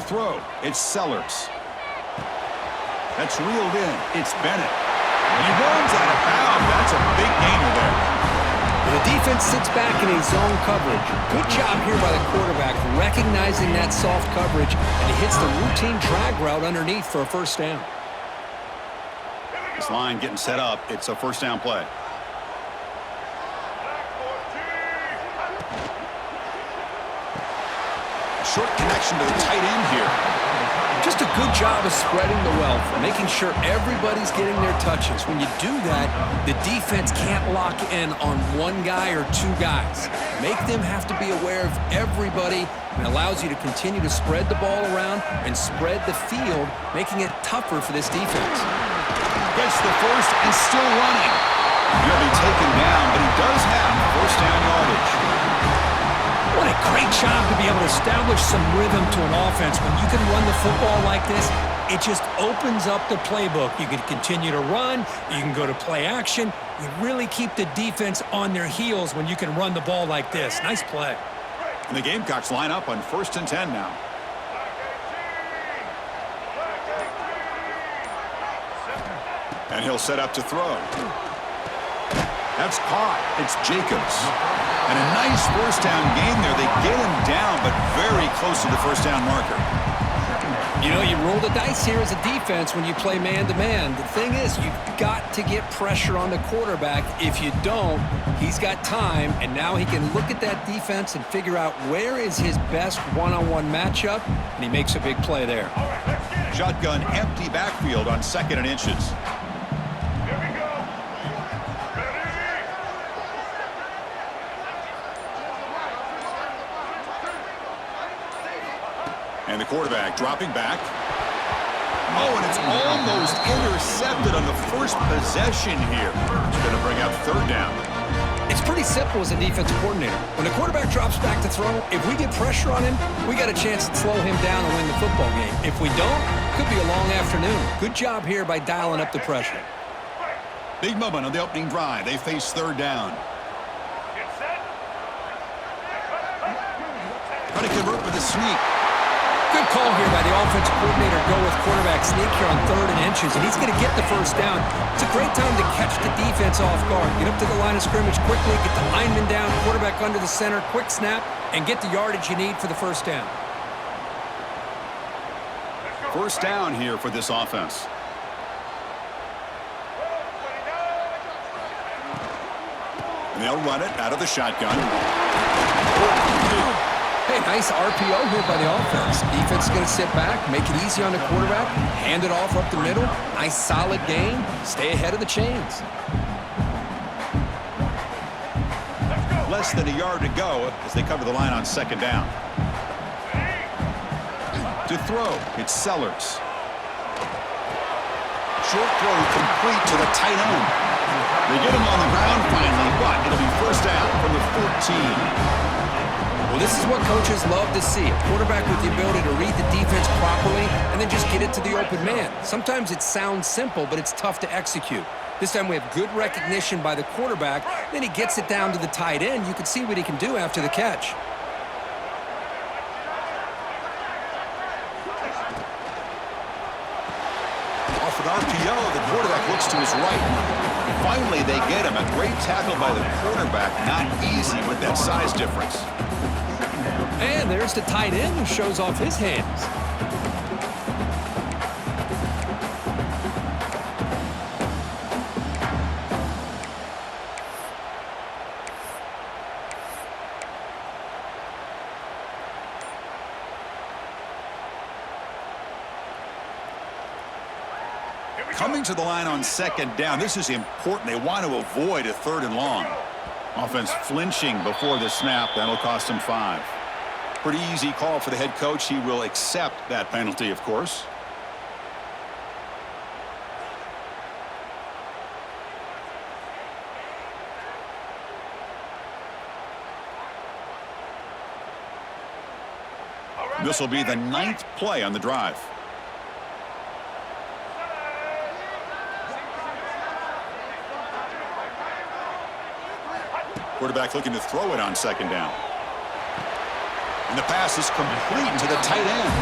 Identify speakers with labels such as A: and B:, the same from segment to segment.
A: throw, it's Sellers. That's reeled in. It's Bennett. And he runs out of bounds. That's a big gainer there.
B: The defense sits back in a zone coverage. Good job here by the quarterback recognizing that soft coverage, and he hits the routine drag route underneath for a first down.
A: This line getting set up. It's a first down play. Short connection to the tight end here.
B: Just a good job of spreading the wealth, making sure everybody's getting their touches. When you do that, the defense can't lock in on one guy or two guys. Make them have to be aware of everybody, and allows you to continue to spread the ball around and spread the field, making it tougher for this defense.
A: Gets the first and still running. He'll be taken down, but he does have first down yardage.
B: What a great job to be able to establish some rhythm to an offense. When you can run the football like this, it just opens up the playbook. You can continue to run. You can go to play action. You really keep the defense on their heels when you can run the ball like this. Nice play.
A: And the Gamecocks line up on 1st and 10 now. And he'll set up to throw. That's caught. It's Jacobs. And a nice first down gain there. They get him down, but very close to the first down marker.
B: You know, you roll the dice here as a defense when you play man-to-man. The thing is, you've got to get pressure on the quarterback. If you don't, he's got time, and now he can look at that defense and figure out where is his best one-on-one matchup, and he makes a big play there.
A: Shotgun empty backfield on 2nd and inches. And the quarterback dropping back. Oh, and it's almost intercepted on the first possession here. It's going to bring up 3rd down.
B: It's pretty simple as a defensive coordinator. When the quarterback drops back to throw, if we get pressure on him, we got a chance to slow him down and win the football game. If we don't, it could be a long afternoon. Good job here by dialing up the pressure.
A: Big moment on the opening drive. They face 3rd down. Trying to convert with a sneak.
B: Good call here by the offensive coordinator. Go with quarterback sneak here on 3rd and inches, and he's going to get the first down. It's a great time to catch the defense off guard. Get up to the line of scrimmage quickly, get the lineman down, quarterback under the center, quick snap, and get the yardage you need for the first down.
A: First down here for this offense. And they'll run it out of the shotgun.
B: Hey, nice RPO here by the offense. Defense is going to sit back, make it easy on the quarterback, hand it off up the middle. Nice solid gain. Stay ahead of the chains.
A: Less than a yard to go as they cover the line on 2nd down. To throw, it's Sellers. Short throw complete to the tight end. They get him on the ground finally, but it'll be first down from the 14.
B: Well, this is what coaches love to see. A quarterback with the ability to read the defense properly and then just get it to the open man. Sometimes it sounds simple, but it's tough to execute. This time we have good recognition by the quarterback. Then he gets it down to the tight end. You can see what he can do after the catch.
A: Off an RPO, the quarterback looks to his right. Finally, they get him. A great tackle by the quarterback. Not easy with that size difference.
B: And there's the tight end who shows off his hands.
A: Coming to the line on 2nd down. This is important. They want to avoid a 3rd and long. Offense flinching before the snap. That'll cost him 5. Pretty easy call for the head coach. He will accept that penalty, of course. This will be the 9th play on the drive. Quarterback looking to throw it on 2nd down. And the pass is complete to the tight end.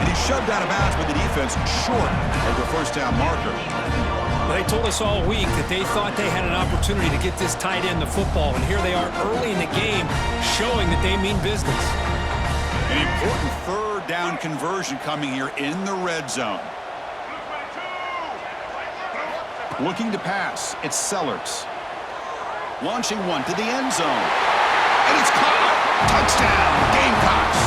A: And he's shoved out of bounds with the defense short of the first down marker.
B: They told us all week that they thought they had an opportunity to get this tight end the football, and here they are early in the game showing that they mean business.
A: An important third down conversion coming here in the red zone. Looking to pass, it's Sellers. Launching one to the end zone. And it's caught. Touchdown, Gamecocks.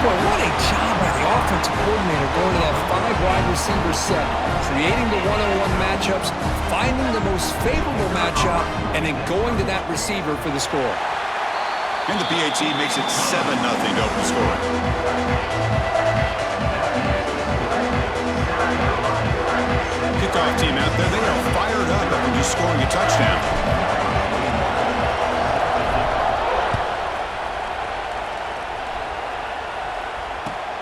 B: Boy, what a job by the offensive coordinator going to that 5-wide receiver set, creating the one-on-one matchups, finding the most favorable matchup, and then going to that receiver for the score.
A: And the PAT makes it 7-0 to open scoring. Kickoff team out there, they are fired up after just scoring a touchdown.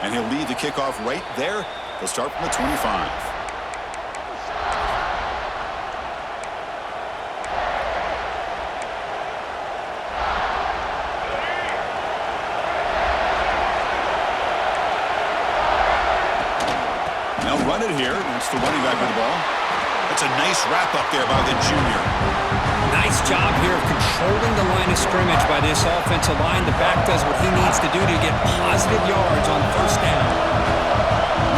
A: And he'll lead the kickoff right there. They'll start from the 25. Now run it here. That's the running back with the ball. That's a nice wrap up there by the junior.
B: Nice job here of controlling the line of scrimmage by this offensive line. The back does what he needs to do to get positive yards on first down.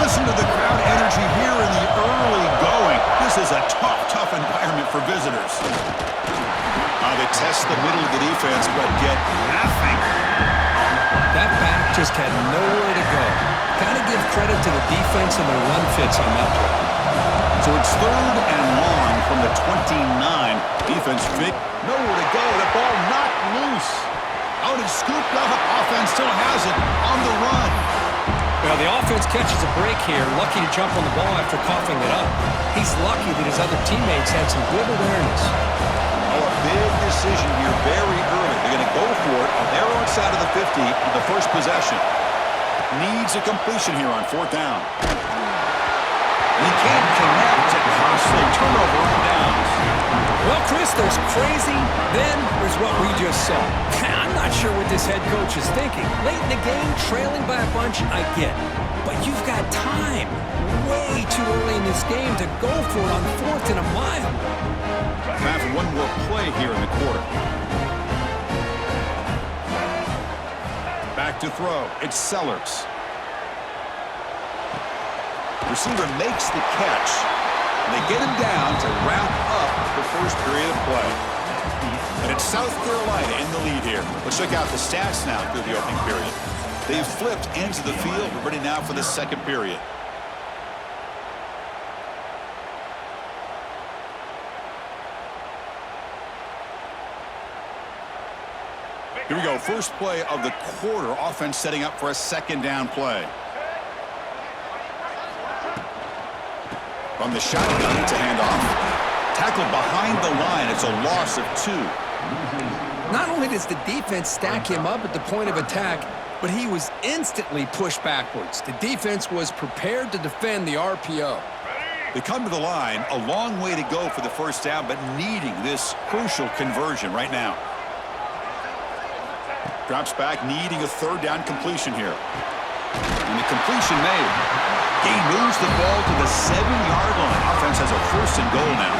A: Listen to the crowd energy here in the early going. This is a tough environment for visitors. They test the middle of the defense, but get nothing.
B: That back just had nowhere to go. Got to give credit to the defense and the run fits on that play.
A: So it's 3rd and long from the 29. Defense fit. Nowhere to go. The ball not loose. Out and scooped up. Offense still has it on the run.
B: Well, the offense catches a break here. Lucky to jump on the ball after coughing it up. He's lucky that his other teammates had some good awareness.
A: Oh, a big decision here very early. They're going to go for it on their own side of the 50 on the first possession. Needs a completion here on 4th down. He can't connect. A costly turnover on downs.
B: Well, Chris, there's crazy, then there's what we just saw. I'm not sure what this head coach is thinking. Late in the game, trailing by a bunch, I get. But you've got time. Way too early in this game to go for it on 4th and a mile.
A: Time for one more play here in the quarter. Back to throw. It's Sellers. Receiver makes the catch. And they get him down to wrap up the first period of play. And it's South Carolina in the lead here. Let's check out the stats now through the opening period. They've flipped into the field. We're ready now for the second period. Here we go. First play of the quarter. Offense setting up for a 2nd down play. From the shotgun, it's a handoff. Tackled behind the line. It's a loss of 2.
B: Not only does the defense stack him up at the point of attack, but he was instantly pushed backwards. The defense was prepared to defend the RPO.
A: They come to the line. A long way to go for the first down, but needing this crucial conversion right now. Drops back, needing a 3rd down completion here. And the completion made. He moves the ball to the 7-yard line. Offense has a 1st and goal now.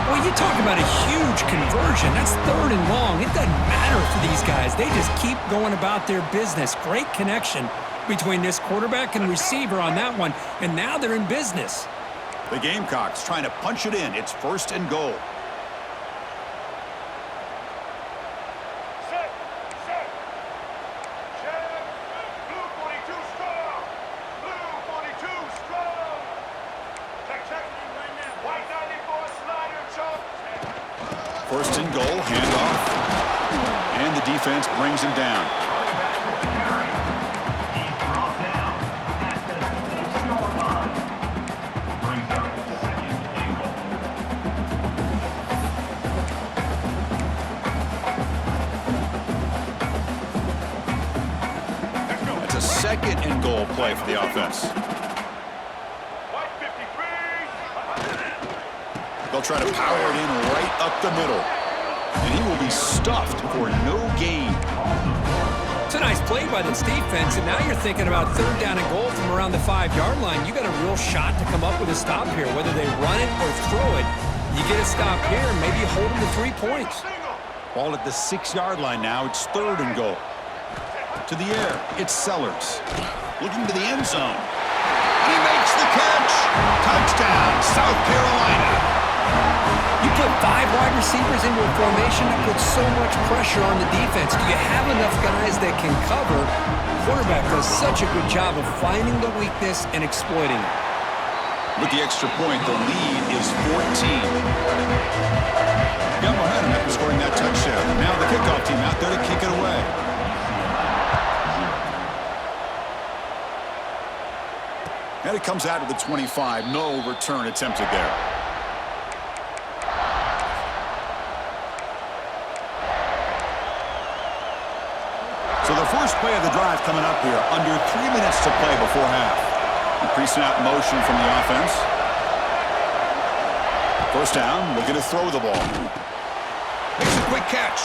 B: Well, you talk about a huge conversion. That's 3rd and long. It doesn't matter for these guys. They just keep going about their business. Great connection between this quarterback and receiver on that one. And now they're in business.
A: The Gamecocks trying to punch it in. It's 1st and goal. First and goal, handoff, and the defense brings him down. That's a 2nd and goal play for the offense. They'll try to power it in right up the middle. And he will be stuffed for no gain.
B: It's a nice play by this defense, and now you're thinking about third down and goal from around the 5-yard line. You got a real shot to come up with a stop here, whether they run it or throw it. You get a stop here, maybe you hold them to 3 points.
A: Ball at the 6-yard line now. It's third and goal. To the air, it's Sellers. Looking to the end zone. And he makes the catch. Touchdown, South Carolina.
B: You put 5 wide receivers into a formation that puts so much pressure on the defense. Do you have enough guys that can cover? Quarterback does such a good job of finding the weakness and exploiting it.
A: With the extra point, the lead is 14. Got momentum after scoring that touchdown. Now the kickoff team out there to kick it away. And it comes out of the 25. No return attempted there. So the first play of the drive coming up here. Under 3 minutes to play before half. Increasing out motion from the offense. First down, looking to throw the ball. Makes a quick catch.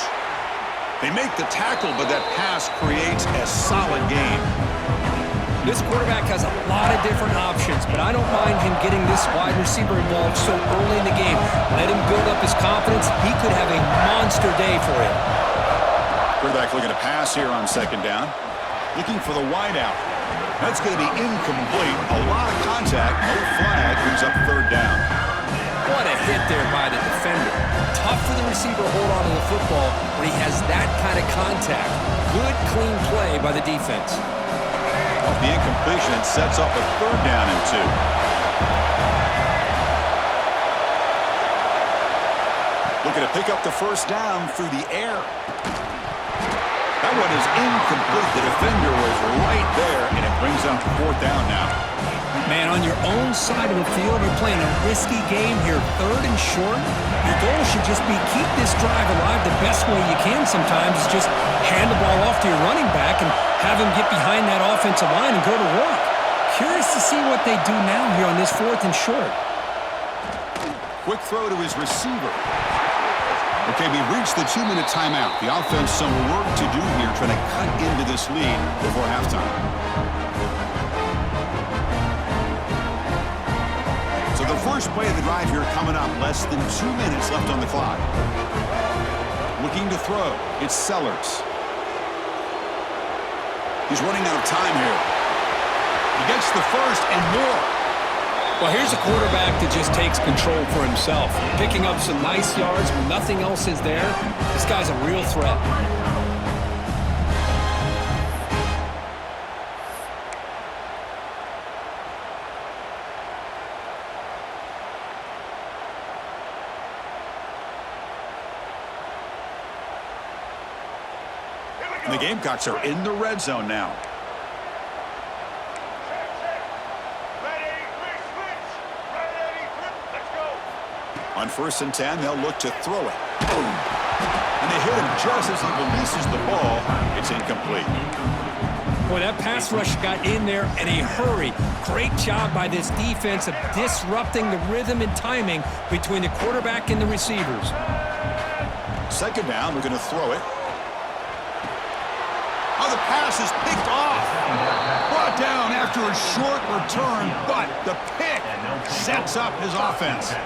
A: They make the tackle, but that pass creates a solid gain.
B: This quarterback has a lot of different options, but I don't mind him getting this wide receiver involved so early in the game. Let him build up his confidence. He could have a monster day for him.
A: Quarterback looking to pass here on second down. Looking for the wideout. That's going to be incomplete. A lot of contact. No flag. Brings up third down.
B: What a hit there by the defender. Tough for the receiver to hold on to the football when he has that kind of contact. Good, clean play by the defense.
A: Off the incompletion, it sets up a third down and 2. Looking to pick up the first down through the air. That one is incomplete. The defender was right there, and it brings up fourth down now.
B: Man, on your own side of the field, you're playing a risky game here, third and short. Your goal should just be keep this drive alive the best way you can sometimes is just hand the ball off to your running back and have him get behind that offensive line and go to work. Curious to see what they do now here on this fourth and short.
A: Quick throw to his receiver. Okay, we reached the 2-minute timeout. The offense some work to do here trying to cut into this lead before halftime. So the first play of the drive here coming up. Less than 2 minutes left on the clock. Looking to throw. It's Sellers. He's running out of time here. He gets the first and more.
B: Well, here's a quarterback that just takes control for himself. Picking up some nice yards when nothing else is there. This guy's a real threat.
A: And the Gamecocks are in the red zone now. On 1st and 10, they'll look to throw it. Boom. And they hit him just as he releases the ball. It's incomplete.
B: Boy, that pass rush got in there in a hurry. Great job by this defense of disrupting the rhythm and timing between the quarterback and the receivers.
A: Second down, we're going to throw it. Oh, the pass is picked off. Brought down after a short return, but the pick sets up his offense.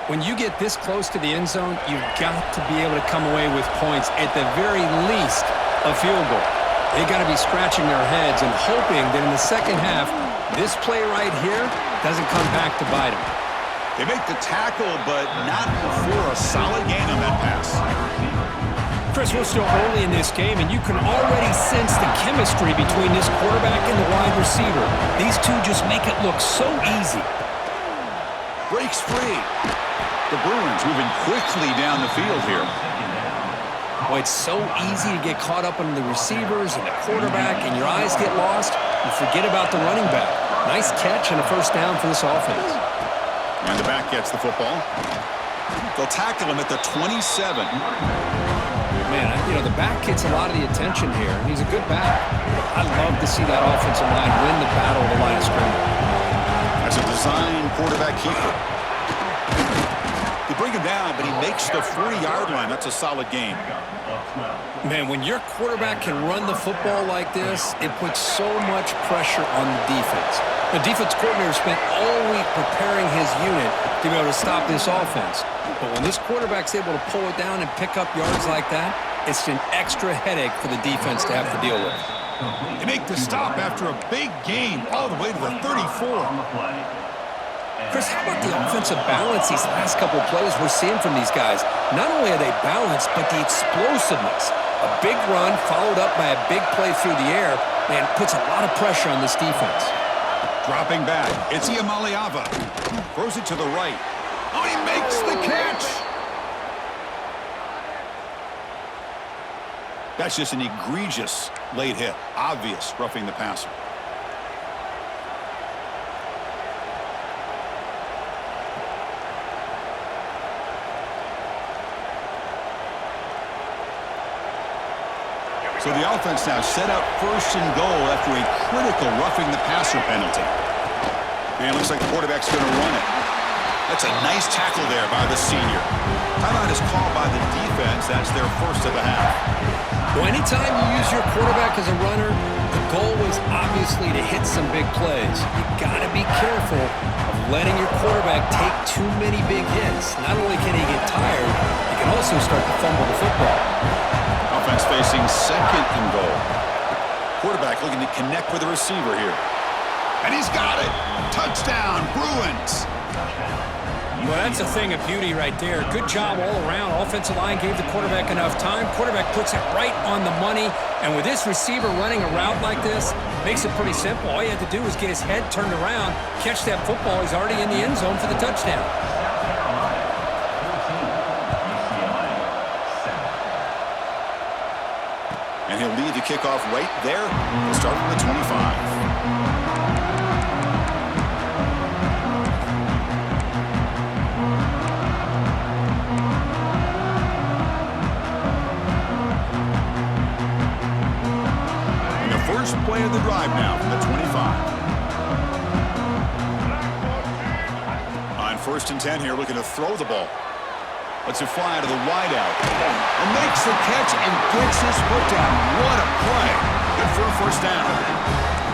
B: When you get this close to the end zone, you've got to be able to come away with points, at the very least, a field goal. They got to be scratching their heads and hoping that in the second half, this play right here doesn't come back to bite them.
A: They make the tackle, but not before a solid gain on that pass.
B: Chris, we're still early in this game, and you can already sense the chemistry between this quarterback and the wide receiver. These two just make it look so easy.
A: Breaks free. The Bruins moving quickly down the field here.
B: Boy, it's so easy to get caught up on the receivers and the quarterback, and your eyes get lost. You forget about the running back. Nice catch and a first down for this offense.
A: And the back gets the football. They'll tackle him at the 27.
B: Man, you know, the back gets a lot of the attention here, and he's a good back. I'd love to see that offensive line win the battle of the line of scrimmage.
A: That's a design quarterback keeper. They bring him down, but he makes the 40-yard line. That's a solid gain.
B: Man, when your quarterback can run the football like this, it puts so much pressure on the defense. The defense coordinator spent all week preparing his unit to be able to stop this offense. But when this quarterback's able to pull it down and pick up yards like that, it's an extra headache for the defense to have to deal with.
A: They make the stop after a big gain all the way to the 34.
B: Chris, how about the offensive balance these last couple of plays we're seeing from these guys? Not only are they balanced, but the explosiveness. A big run followed up by a big play through the air, man, puts a lot of pressure on this defense.
A: Dropping back, it's Iamaleava. Throws it to the right. Oh, he makes the catch. That's just an egregious late hit. Obvious roughing the passer. So the offense now set up first and goal after a critical roughing the passer penalty. And it looks like the quarterback's going to run it. That's a nice tackle there by the senior. Timeout is called by the defense. That's their first of the half.
B: Well, anytime you use your quarterback as a runner, the goal was obviously to hit some big plays. You got to be careful of letting your quarterback take too many big hits. Not only can he get tired, he can also start to fumble the football.
A: Offense facing second and goal. Quarterback looking to connect with the receiver here. And he's got it. Touchdown, Bruins.
B: Well, that's a thing of beauty right there. Good job all around. Offensive line gave the quarterback enough time. Quarterback puts it right on the money. And with this receiver running a route like this, makes it pretty simple. All you have to do is get his head turned around, catch that football. He's already in the end zone for the touchdown.
A: And he'll lead the kickoff right there. He'll start from the 25. First play of the drive now from the 25. On first and 10 here, looking to throw the ball. Lets it fly to the wideout. And makes the catch and gets his foot down. What a play. Good for a first down.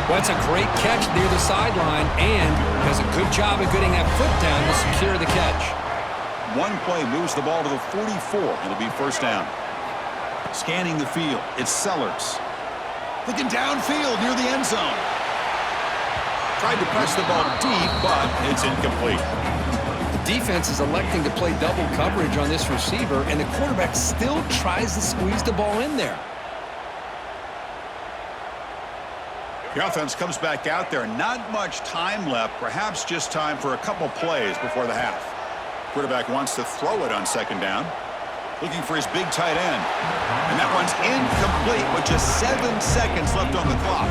B: Well, that's a great catch near the sideline and does a good job of getting that foot down to secure the catch.
A: One play moves the ball to the 44. It'll be first down. Scanning the field, it's Sellers. Looking downfield near the end zone. Tried to press the ball deep, but it's incomplete.
B: The defense is electing to play double coverage on this receiver, and the quarterback still tries to squeeze the ball in there.
A: The offense comes back out there. Not much time left. Perhaps just time for a couple plays before the half. Quarterback wants to throw it on second down. Looking for his big tight end. And that one's incomplete with just 7 seconds left on the clock.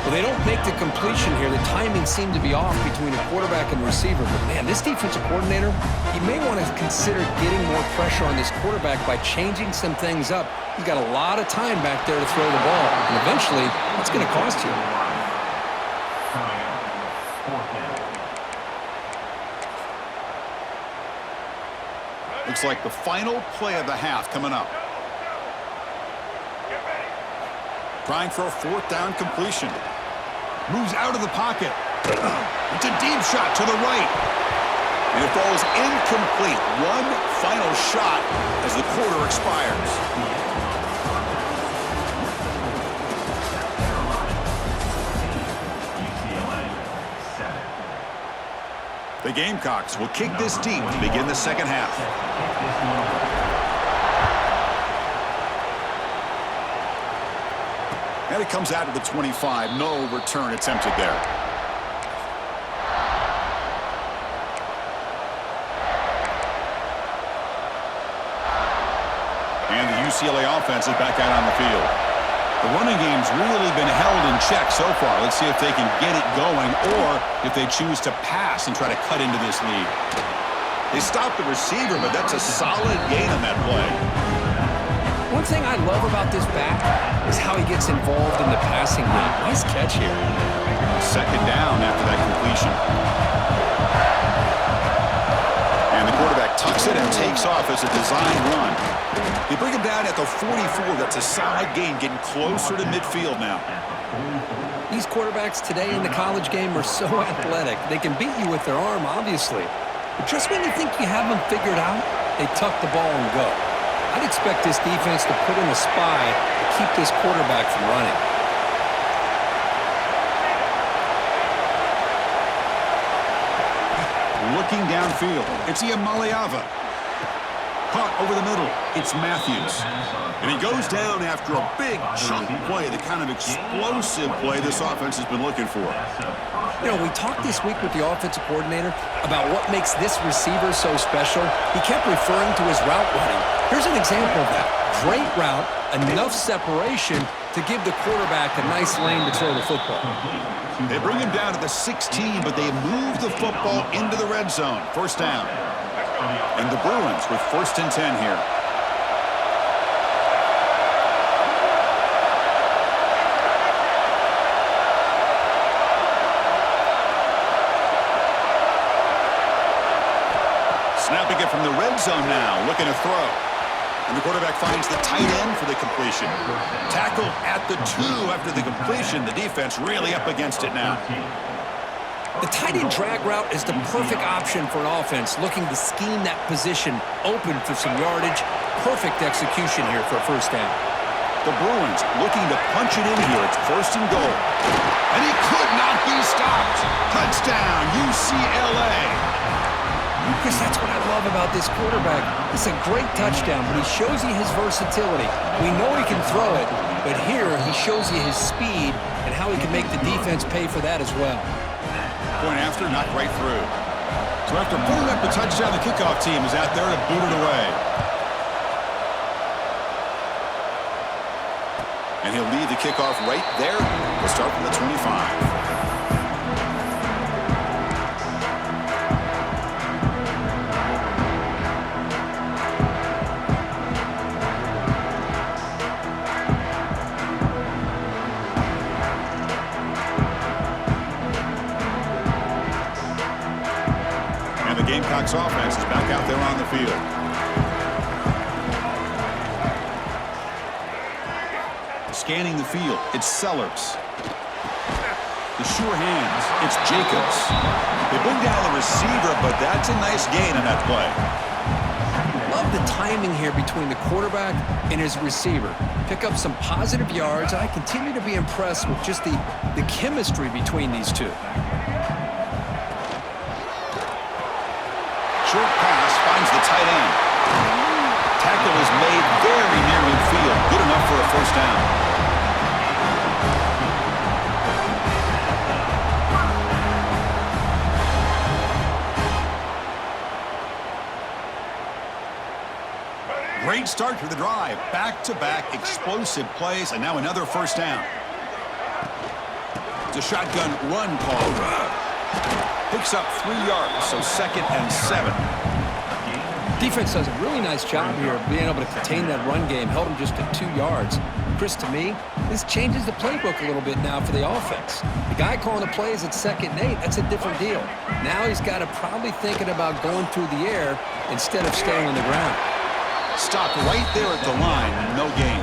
B: Well, they don't make the completion here. The timing seemed to be off between the quarterback and the receiver. But, man, this defensive coordinator, he may want to consider getting more pressure on this quarterback by changing some things up. He's got a lot of time back there to throw the ball. And eventually, it's going to cost you.
A: Looks like the final play of the half coming up. Trying for a fourth down completion. Moves out of the pocket. It's a deep shot to the right. And it falls incomplete. One final shot as the quarter expires. The Gamecocks will kick this deep to begin the second half. And it comes out to the 25. No return attempted there. And the UCLA offense is back out on the field. The running game's really been held in check so far. Let's see if they can get it going or if they choose to pass and try to cut into this lead. They stopped the receiver, but that's a solid gain on that play.
B: One thing I love about this back is how he gets involved in the passing game. Nice catch here.
A: Second down after that completion. And the quarterback tucks it and takes off as a design run. They bring him down at the 44. That's a solid gain, getting closer to midfield now.
B: These quarterbacks today in the college game are so athletic. They can beat you with their arm, obviously. But just when you think you have them figured out, they tuck the ball and go. I'd expect this defense to put in a spy to keep this quarterback from running.
A: Looking downfield, it's Iamaleava. Caught over the middle, it's Matthews. And he goes down after a big chunk play, the kind of explosive play this offense has been looking for.
B: You know, we talked this week with the offensive coordinator about what makes this receiver so special. He kept referring to his route running. Here's an example of that. Great route, enough separation to give the quarterback a nice lane to throw the football.
A: They bring him down to the 16, but they move the football into the red zone. First down. And the Bruins with 1st and 10 here. Snapping it from the red zone now, looking to throw. And the quarterback finds the tight end for the completion. Tackle at the 2 after the completion. The defense really up against it now.
B: The tight end drag route is the perfect option for an offense looking to scheme that position open for some yardage. Perfect execution here for a first down.
A: The Bruins looking to punch it in here. It's 1st and goal. And he could not be stopped. Touchdown, UCLA.
B: Chris, that's what I love about this quarterback. It's a great touchdown, but he shows you his versatility. We know he can throw it, but here he shows you his speed and how he can make the defense pay for that as well.
A: Point after, knocked right through. So after putting up the touchdown, the kickoff team is out there to boot it away. And he'll lead the kickoff right there. We'll start from the 25. Gamecocks offense is back out there on the field. Scanning the field, it's Sellers. The sure hands, it's Jacobs. They bring down the receiver, but that's a nice gain on that play.
B: Love the timing here between the quarterback and his receiver. Pick up some positive yards, and I continue to be impressed with just the chemistry between these two.
A: Short pass finds the tight end. Tackle is made very near midfield. Good enough for a first down. Great start to the drive. Back-to-back explosive plays, and now another first down. It's a shotgun run call. Picks up 3 yards, so 2nd and 7.
B: Defense does a really nice job here of being able to contain that run game. Held him just at 2 yards. Chris, to me, this changes the playbook a little bit now for the offense. The guy calling the plays at 2nd and 8, that's a different deal. Now he's got to probably thinking about going through the air instead of staying on the ground.
A: Stopped right there at the line, no gain.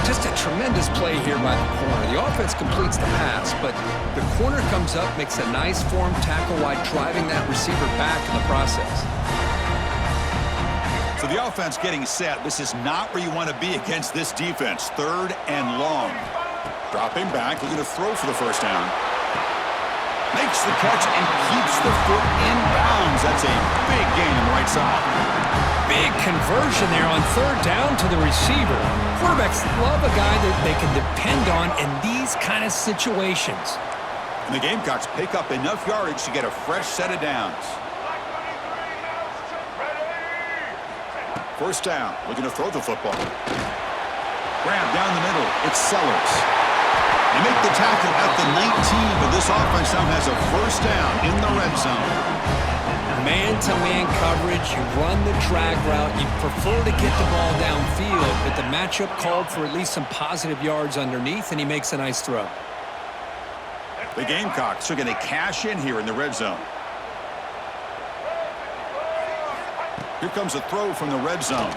B: Just a tremendous play here by the corner. The offense completes the pass, but the corner comes up, makes a nice form tackle while driving that receiver back in the process.
A: So the offense getting set. This is not where you want to be against this defense. 3rd and long. Dropping back, looking to throw for the first down. Makes the catch and keeps the foot in bounds. That's a big gain on the right side.
B: Big conversion there on 3rd down to the receiver. Quarterbacks love a guy that they can depend on in these kind of situations.
A: And the Gamecocks pick up enough yardage to get a fresh set of downs. First down, looking to throw the football. Grab down the middle, it's Sellers. They make the tackle at the 19, but this offense now has a first down in the red zone.
B: Man-to-man coverage, you run the drag route, you prefer to get the ball downfield, but the matchup called for at least some positive yards underneath, and he makes a nice throw.
A: The Gamecocks are going to cash in here in the red zone. Here comes a throw from the red zone.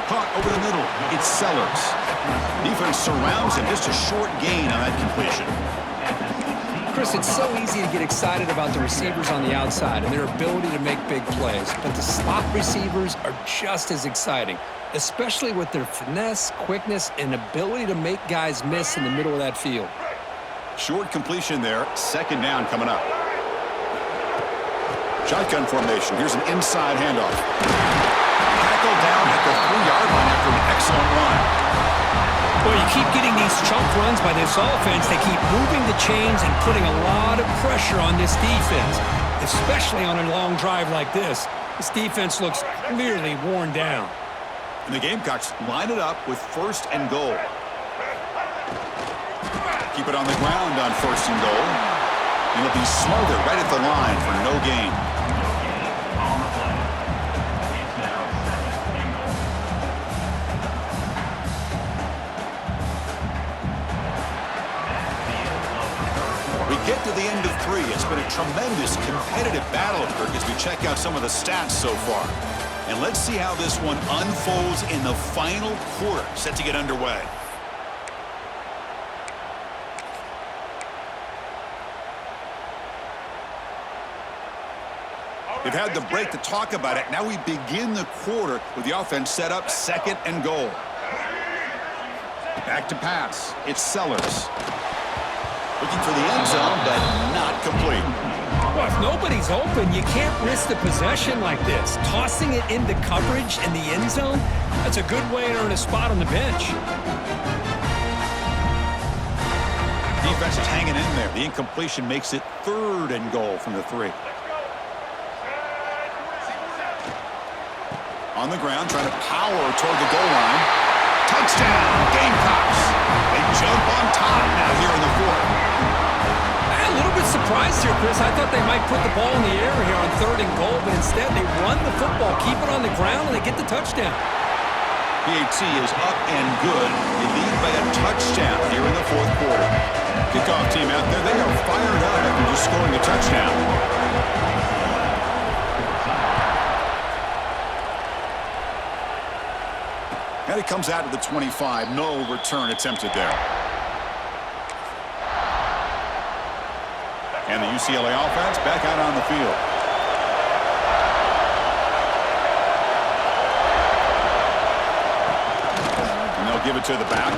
A: Caught over the middle. It's Sellers. Defense surrounds him. Just a short gain on that completion.
B: Chris, it's so easy to get excited about the receivers on the outside and their ability to make big plays, but the slot receivers are just as exciting, especially with their finesse, quickness, and ability to make guys miss in the middle of that field.
A: Short completion there. Second down coming up. Shotgun formation. Here's an inside handoff. Tackled down at the 3-yard line after an excellent run.
B: Well, you keep getting these chunk runs by this offense. They keep moving the chains and putting a lot of pressure on this defense, especially on a long drive like this. This defense looks clearly worn down.
A: And the Gamecocks line it up with 1st and goal. Keep it on the ground on 1st and goal. And it'll be smothered right at the line for no gain. Get to the end of 3. It's been a tremendous competitive battle, Kirk, as we check out some of the stats so far. And let's see how this one unfolds in the final quarter, set to get underway. We've had the break to talk about it. Now we begin the quarter with the offense set up 2nd and goal. Back to pass. It's Sellers. Looking for the end zone, but not complete.
B: Well, if nobody's open, you can't risk the possession like this. Tossing it into coverage in the end zone, that's a good way to earn a spot on the bench.
A: Defense is hanging in there. The incompletion makes it 3rd and goal from the 3. On the ground, trying to power toward the goal line. Touchdown, Gamecocks. They jump on top now here in the 4th.
B: A little bit surprised here, Chris. I thought they might put the ball in the air here on 3rd and goal, but instead they run the football, keep it on the ground, and they get the touchdown.
A: PAT is up and good. They lead by a touchdown here in the 4th quarter. Kickoff team out there, they are fired up after just scoring a touchdown. And it comes out to the 25. No return attempted there. And the UCLA offense back out on the field. And they'll give it to the back.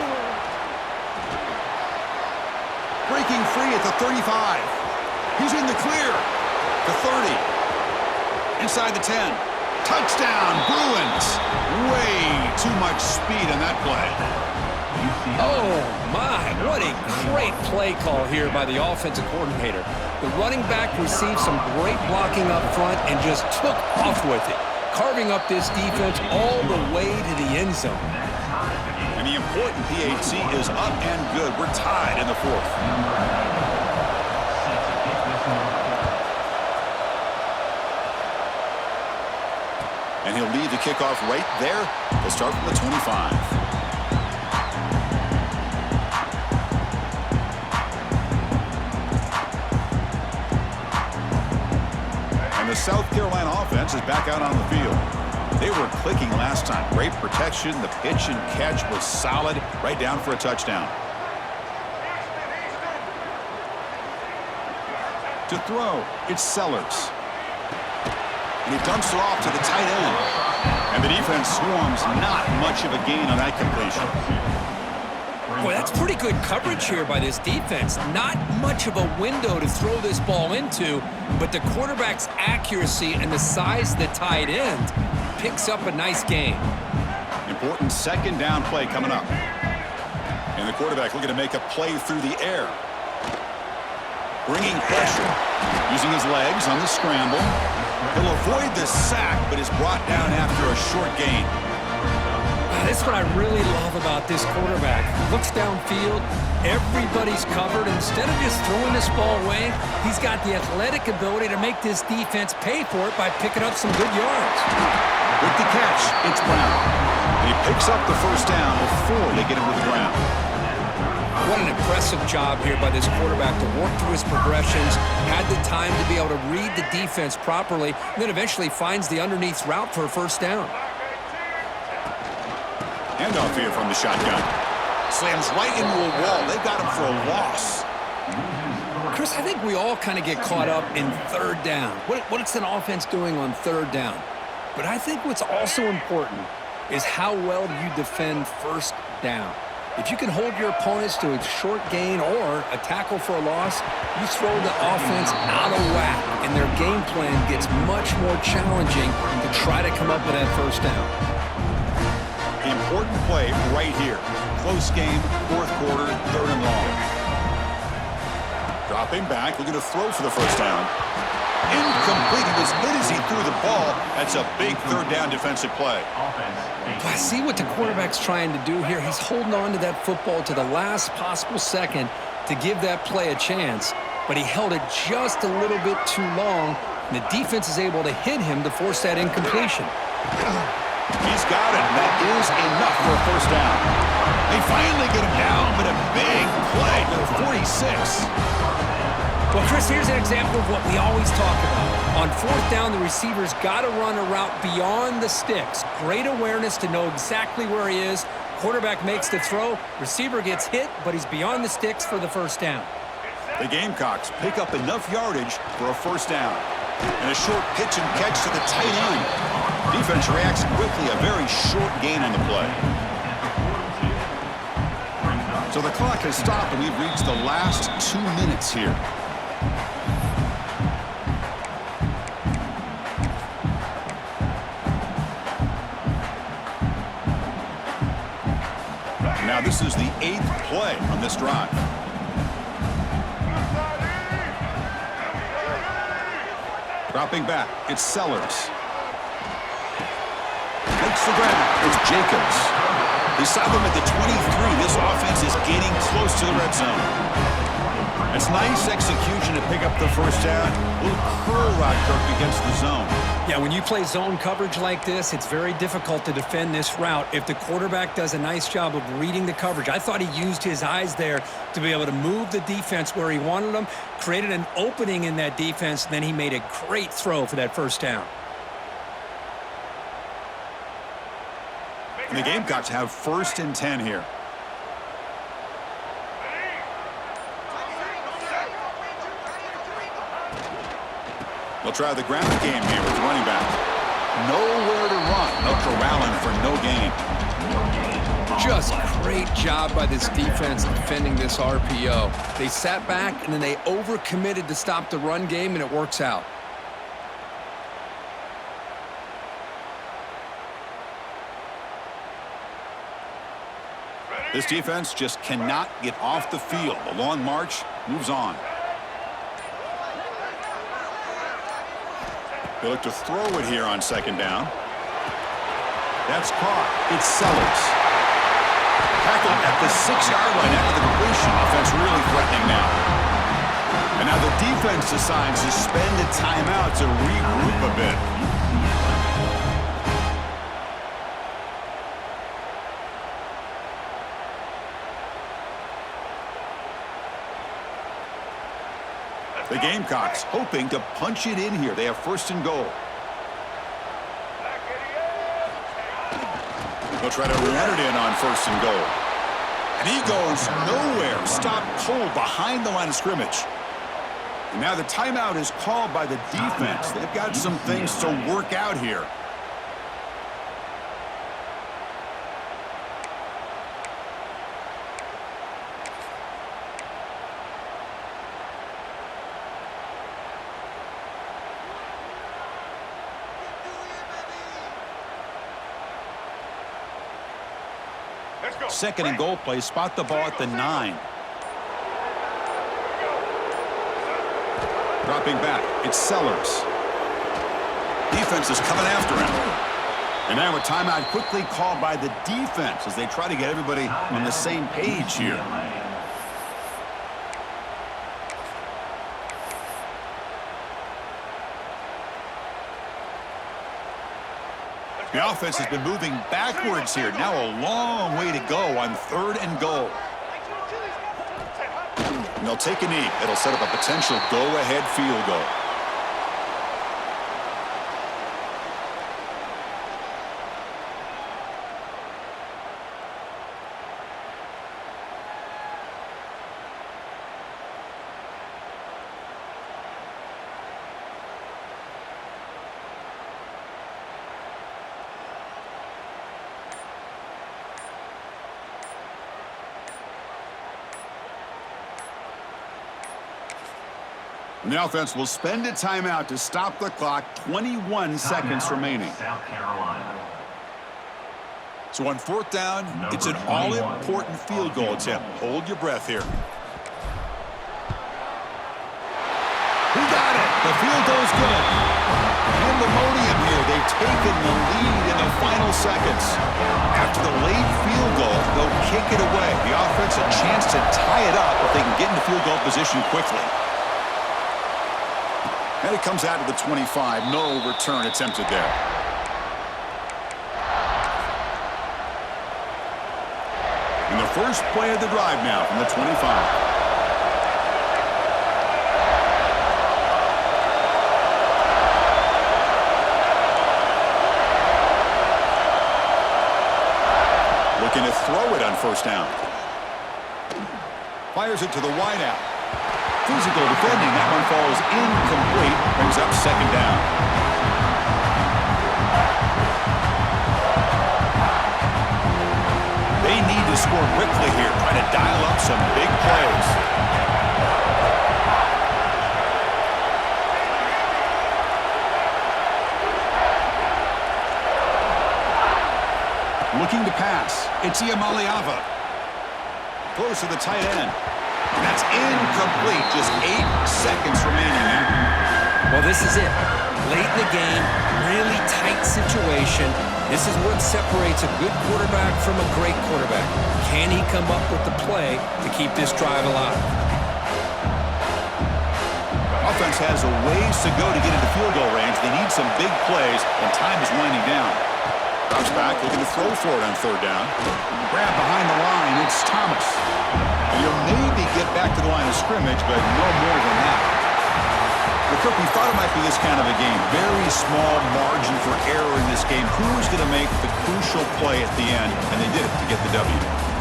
A: Breaking free at the 35. He's in the clear. The 30. Inside the 10. Touchdown, Bruins. Way too much speed on that play.
B: Oh, my. What a great play call here by the offensive coordinator. The running back received some great blocking up front and just took off with it, carving up this defense all the way to the end zone.
A: And the important PAT is up and good. We're tied in the 4th. And he'll lead the kickoff right there. They'll start from the 25. And the South Carolina offense is back out on the field. They were clicking last time. Great protection. The pitch and catch was solid. Right down for a touchdown. To throw, it's Sellers. And he dumps it off to the tight end. And the defense swarms. Not much of a gain on that completion.
B: Boy, that's pretty good coverage here by this defense. Not much of a window to throw this ball into, but the quarterback's accuracy and the size of the tight end picks up a nice gain.
A: Important 2nd down play coming up. And the quarterback looking to make a play through the air. Bringing pressure. Using his legs on the scramble. He'll avoid the sack, but is brought down after a short gain.
B: That's what I really love about this quarterback. Looks downfield, everybody's covered. Instead of just throwing this ball away, he's got the athletic ability to make this defense pay for it by picking up some good yards.
A: With the catch, it's Brown. And he picks up the 1st down before they get him to the ground.
B: What an impressive job here by this quarterback to work through his progressions, had the time to be able to read the defense properly, and then eventually finds the underneath route for a first down.
A: Handoff here from the shotgun. Slams right into a wall. They got him for a loss.
B: Chris, I think we all kind of get caught up in third down. What's an offense doing on third down? But I think what's also important is how well you defend first down. If you can hold your opponents to a short gain or a tackle for a loss, you throw the offense out of whack, and their game plan gets much more challenging to try to come up with that first down.
A: Important play right here. Close game, fourth quarter, third and long. Dropping back, looking to throw for the first down. Incomplete. He was hit as he threw the ball. That's a big third down defensive play.
B: I see what the quarterback's trying to do here. He's holding on to that football to the last possible second to give that play a chance, but he held it just a little bit too long, and the defense is able to hit him to force that incompletion.
A: He's got it. That is enough for a first down. They finally get him down, but a big play to the 46.
B: Well, Chris, here's an example of what we always talk about. On fourth down, the receiver's got to run a route beyond the sticks. Great awareness to know exactly where he is. Quarterback makes the throw. Receiver gets hit, but he's beyond the sticks for the first down.
A: The Gamecocks pick up enough yardage for a first down. And a short pitch and catch to the tight end. Defense reacts quickly, a very short gain on the play. So the clock has stopped, and we've reached the last 2 minutes here. Now this is the 8th play on this drive. Dropping back, it's Sellers. Makes the grab, it's Jacobs. They stop him at the 23. This offense is getting close to the red zone. It's nice execution to pick up the first down. A little curl route, Kirk, against the zone.
B: Yeah, when you play zone coverage like this, it's very difficult to defend this route if the quarterback does a nice job of reading the coverage. I thought he used his eyes there to be able to move the defense where he wanted them, created an opening in that defense, and then he made a great throw for that first down.
A: And the Gamecocks have 1st and 10 here. They'll try the ground game here with the running back. Nowhere to run. They'll corral him for no gain.
B: Just great job by this defense defending this RPO. They sat back, and then they overcommitted to stop the run game, and it works out.
A: This defense just cannot get off the field. The long march moves on. They look to throw it here on 2nd down. That's caught. It's Sellers. Tackled at the 6-yard line after the completion. Offense really threatening now. And now the defense decides to spend a timeout to regroup a bit. The Gamecocks hoping to punch it in here. They have 1st and goal. They'll try to run it in on 1st and goal. And he goes nowhere. Stopped cold behind the line of scrimmage. And now the timeout is called by the defense. They've got some things to work out here. Second and goal play. Spot the ball at the 9. Dropping back. It's Sellers. Defense is coming after him. And now a timeout quickly called by the defense as they try to get everybody on the same page here. The offense has been moving backwards here. Now a long way to go on 3rd and goal. And they'll take a knee. It'll set up a potential go-ahead field goal. And the offense will spend a timeout to stop the clock. 21 seconds remaining.
C: South Carolina.
A: So on fourth down, it's an all-important field goal attempt. Hold your breath here. Who got it? The field goal's good. Pandemonium here. They've taken the lead in the final seconds. After the late field goal, they'll kick it away. The offense a chance to tie it up if they can get into field goal position quickly. And it comes out to the 25. No return attempted there. And the first play of the drive now from the 25. Looking to throw it on first down. Fires it to the wideout. Physical defending. That one falls incomplete. Brings up second down. They need to score quickly here. Trying to dial up some big plays. Looking to pass. It's Iamaleava. Close to the tight end. And that's incomplete. Just 8 seconds remaining now.
B: Well, this is it. Late in the game, really tight situation. This is what separates a good quarterback from a great quarterback. Can he come up with the play to keep this drive alive?
A: Offense has a ways to go to get into field goal range. They need some big plays, and time is winding down. Drops back, looking to throw for it on third down. Grab behind the line, it's Thomas. He'll maybe get back to the line of scrimmage, but no more than that. Well, Kirk, we thought it might be this kind of a game. Very small margin for error in this game. Who's going to make the crucial play at the end? And they did it to get the W.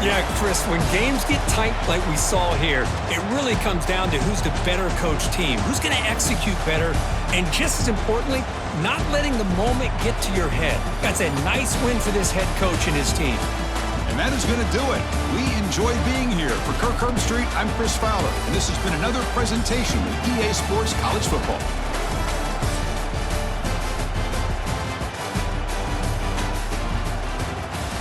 B: Yeah, Chris, when games get tight like we saw here, it really comes down to who's the better coached team, who's going to execute better, and just as importantly, not letting the moment get to your head. That's a nice win for this head coach and his team.
A: And that is going to do it. We enjoy being here. For Kirk Herbstreit, I'm Chris Fowler, and this has been another presentation of EA Sports College Football.